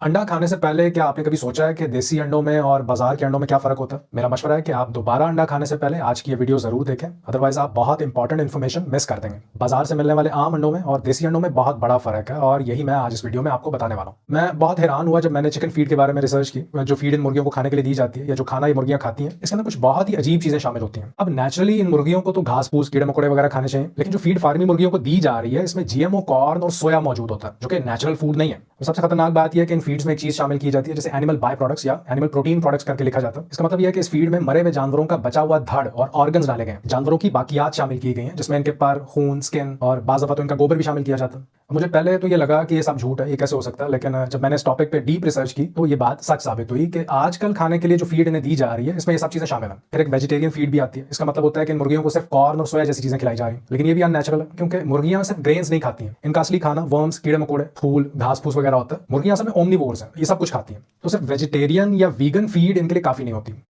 अंडा खाने से पहले क्या आपने कभी सोचा है कि देसी अंडों में और बाजार के अंडों में क्या फ़र्क होता है? मेरा मशवरा है कि आप दोबारा अंडा खाने से पहले आज की ये वीडियो ज़रूर देखें, अदरवाइज़ आप बहुत इंपॉर्टेंट इन्फॉर्मेशन मिस कर देंगे। बाजार से मिलने वाले आम अंडों में और देसी अंडों में बहुत बड़ा फ़र्क है और यही मैं आज इस वीडियो में आपको बताने वाला हूँ। मैं बहुत हैरान हुआ जब मैंने चिकन फीड के बारे में रिसर्च की, जो फीड इन मुर्गियों को खाने के लिए दी जाती है या जो खाना ये मुर्गियाँ खाती हैं, इसके अंदर कुछ बहुत ही अजीब चीज़ें शामिल होती हैं। अब नेचुरली इन मुर्गियों को तो घास फूस, कीड़े मकोड़े वगैरह खाने चाहिए, लेकिन जो फीड फार्मी मुर्गियों को दी जा रही है, इसमें जीएमओ कॉर्न और सोया मौजूद होता है, जो कि नेचुरल फूड नहीं है। सबसे खतरनाक बात यह है कि इन फीड्स में एक चीज शामिल की जाती है जिसे एनिमल बाय प्रोडक्ट्स या एनिमल प्रोटीन प्रोडक्ट्स करके लिखा जाता है। इसका मतलब यह है कि इस फीड में मरे हुए जानवरों का बचा हुआ धड़ और ऑर्गन्स डाले गए हैं, जानवरों की बाकियात शामिल की गई हैं, जिसमें इनके पर खून, स्किन और बाज़ दफा तो इनका गोबर भी शामिल किया जाता है। मुझे पहले तो ये लगा कि ये सब झूठ है, ये कैसे हो सकता है, लेकिन जब मैंने इस टॉपिक पे डीप रिसर्च की तो ये बात सच साबित हुई कि आजकल खाने के लिए जो फीड इन्हें दी जा रही है इसमें ये सब चीजें शामिल हैं। फिर एक वेजिटेरियन फीड भी आती है। इसका मतलब होता है कि इन मुर्गियों को सिर्फ कॉर्न और सोया जैसी चीजें खिलाई जा रही हैं, लेकिन ये भी अननेचुरल है क्योंकि मुर्गियां सिर्फ ग्रेन्स नहीं खाती हैं। इनका असली खाना वर्म्स, कीड़े मकोड़े, फूल, घास फूस वगैरह होता है। मुर्गियां असल में ओमनीवोर्स हैं, ये सब कुछ खाती हैं, तो सिर्फ वेजिटेरियन या वीगन फीड इनके लिए काफी नहीं होती।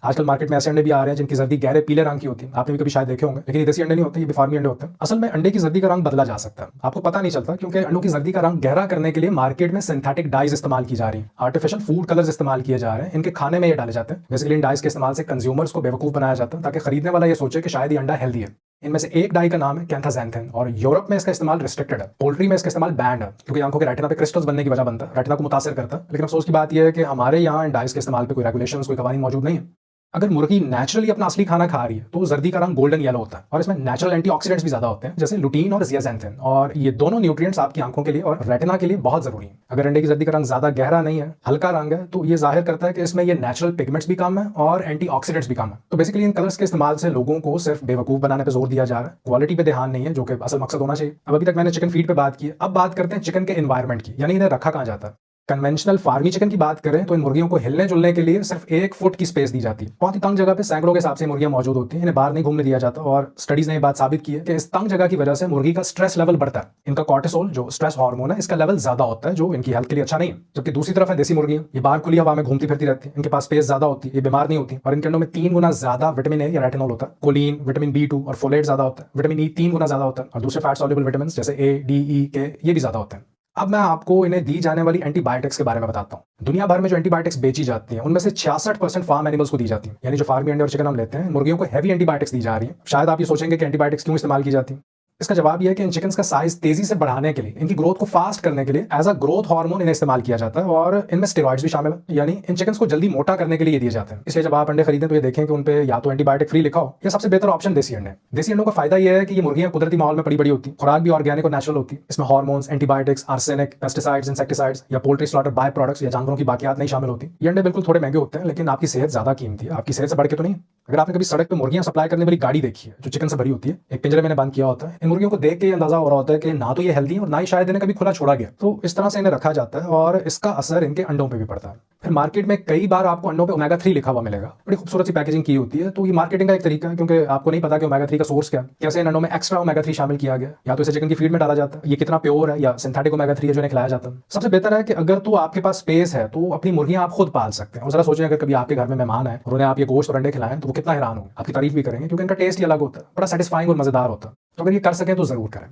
आजकल मार्केट में ऐसे अंडे भी आ रहे हैं जिनकी जर्दी गहरे पीले रंग की होती है, आपने भी कभी शायद देखे होंगे, लेकिन ये देसी अंडे नहीं होते, ये फार्मी अंडे होते हैं। असल में अंडे की जर्दी का रंग बदला जा सकता है, आपको पता नहीं चलता, क्योंकि अंडों की जर्दी का रंग गहरा करने के लिए मार्केट में सिंथेटिक डाइज इस्तेमाल की जा रही है, आर्टिफिशियल फूड कलर्स इस्तेमाल किए जा रहे हैं। इनके खाने में ये डाले जाते हैं। बेसिकली इन डाइज के इस्तेमाल से कंज्यूमर्स को बेवकूफ बनाया जाता है ताकि खरीदने वाला ये सोचे कि शायद ये अंडा हेल्दी है। इनमें से एक डाई का नाम है कैंथाजेंथिन और यूरोप में इसका इस्तेमाल रिस्ट्रिक्टेड है। पोल्ट्री में इसका इस्तेमाल बैंड है क्योंकि आंखों के रेटिना पे क्रिस्टल्स बनने की वजह बनता है, रेटिना को मुतासर करता है। लेकिन अफसोस की बात यह है कि हमारे यहाँ इन डाइस के इस्तेमाल पे कोई रेगुलेशंस, कोई कवानीन मौजूद नहीं है। अगर मुर्गी नेचुरली अपना असली खाना खा रही है तो जर्दी का रंग गोल्डन येलो होता है और इसमें नेचुरल एंटीऑक्सीडेंट्स भी ज्यादा होते हैं, जैसे लुटीन और जियाजेंथिन, और ये दोनों न्यूट्रिएंट्स आपकी आंखों के लिए और रेटिना के लिए बहुत जरूरी है। अगर अंडे की जर्दी का रंग ज्यादा गहरा नहीं है, हल्का रंग है, तो ये जाहिर करता है कि इसमें ये नेचुरल पिगमेंट्स भी कम है और एंटीऑक्सीडेंट्स भी कम है। तो बेसिकली इन कलर्स के इस्तेमाल से लोगों को सिर्फ बेवकूफ बनाने पर जोर दिया जा रहा है, क्वालिटी पे ध्यान नहीं है, जो कि असल मकसद होना चाहिए। अब अभी तक मैंने चिकन फीड पे बात की, अब बात करते हैं चिकन के एनवायरमेंट की, यानी इन्हें रखा कहाँ जाता है। कन्वेंशनल फार्मी चिकन की बात करें तो इन मुर्गियों को हिलने जुलने के लिए सिर्फ 1 फुट की स्पेस दी जाती है। बहुत ही तंग जगह पे सैकड़ों के हिसाब से मुर्गियां मौजूद होती हैं, इन्हें बाहर नहीं घूमने दिया जाता और स्टडीज ने ये बात साबित की है कि इस तंग जगह की वजह से मुर्गी का स्ट्रेस लेवल बढ़ता है। इनका कॉर्टिसोल, जो स्ट्रेस हार्मोन है, इसका लेवल ज्यादा होता है, जो इनकी हेल्थ के लिए अच्छा नहीं है। जबकि दूसरी तरफ है देसी मुर्गियां, ये बाहर खुली हवा में घूमती फिरती रहती है, इनके पास स्पेस ज्यादा होती है, ये बीमार नहीं होती और इनके अंडों में 3 गुना ज्यादा विटामिन ए या रेटिनॉल होता है। कोलिन, विटामिन B2 और फोलेट ज्यादा होता है। विटामिन ई 3 गुना ज्यादा होता है और दूसरे फैट सॉल्युबल विटामिन जैसे A, D, E, K ये भी ज्यादा होते हैं। अब मैं आपको इन्हें दी जाने वाली एंटीबायोटिक्स के बारे में बताता हूँ। दुनिया भर में जो एंटीबायोटिक्स बेची जाती हैं उनमें से 66% फार्म एनिमल्स को दी जाती है, यानी जो फार्मी अंडे और चिकन हम लेते हैं, मुर्गियों को हैवी एंटीबायोटिक्स दी जा रही है। शायद आप ये सोचेंगे कि एंटीबायोटिक्स क्यों इस्तेमाल की जाती है। इसका जवाब यह है कि इन चिकन्स का साइज तेजी से बढ़ाने के लिए, इनकी ग्रोथ को फास्ट करने के लिए एज अ ग्रोथ हार्मोन इन्हें इस्तेमाल किया जाता है और इनमें स्टेरॉइड्स भी शामिल है, यानी इन चिकन्स को जल्दी मोटा करने के लिए दिए जाते हैं। इसलिए जब आप अंडे खरीदें तो ये देखें कि उन पे या तो एंटीबायोटिक फ्री लिखा हो या सबसे बेहतर ऑप्शन देसी अंडे। देसी अंडों का फायदा यह है कि ये मुर्गियां कुदरती माहौल में बड़ी होती है, खुराक भी ऑर्गेनिक और नेचुरल होती है। इसमें hormones, antibiotics, arsenic, pesticides, insecticides या पोल्ट्री स्लॉटर बाय प्रोडक्ट्स या जानवरों की बाकियात नहीं शामिल होती। ये अंडे बिल्कुल थोड़े महंगे होते हैं, लेकिन आपकी सेहत ज्यादा कीमती है, आपकी सेहत से बढ़ के तो नहीं। अगर आपने कभी सड़क पे मुर्गियां सप्लाई करने वाली गाड़ी देखी है जो चिकन से भरी होती है, एक पिंजरे में बंद किया होता है, इन मुर्गियों को देख के अंदाजा हो रहा होता है कि ना तो ये हेल्दी है और ना ही शायद इन्हें कभी खुला छोड़ा गया। तो इस तरह से इन्हें रखा जाता है और इसका असर इनके अंडों पे भी पड़ता है। फिर मार्केट में कई बार आपको अंडों पे ओमेगा 3 लिखा हुआ मिलेगा, बड़ी खूबसूरत सी पैकेजिंग की होती है। तो ये मार्केटिंग का एक तरीका है, क्योंकि आपको नहीं पता कि ओमेगा 3 का सोर्स क्या है, कैसे इन अंडों में एक्स्ट्रा ओमेगा 3 शामिल किया गया, या तो इसे चिकन की फीड में डाला जाता है, ये कितना प्योर है, या सिंथेटिक ओमेगा 3 है जो इन्हें खिलाया जाता है। सबसे बेहतर है कि अगर तो आपके पास स्पेस है तो अपनी मुर्गियां आप खुद पाल सकते हैं। और जरा सोचें अगर कभी आपके घर में मेहमान है और उन्हें आप ये गोश्त और अंडे खिलाएं तो वो कितना हैरान हो, आपकी तारीफ भी करेंगे, क्योंकि इनका टेस्ट ही अलग होता है, बड़ा सेटिस्फाइंग और मजेदार होता है। तो अगर ये कर सकें तो जरूर करें।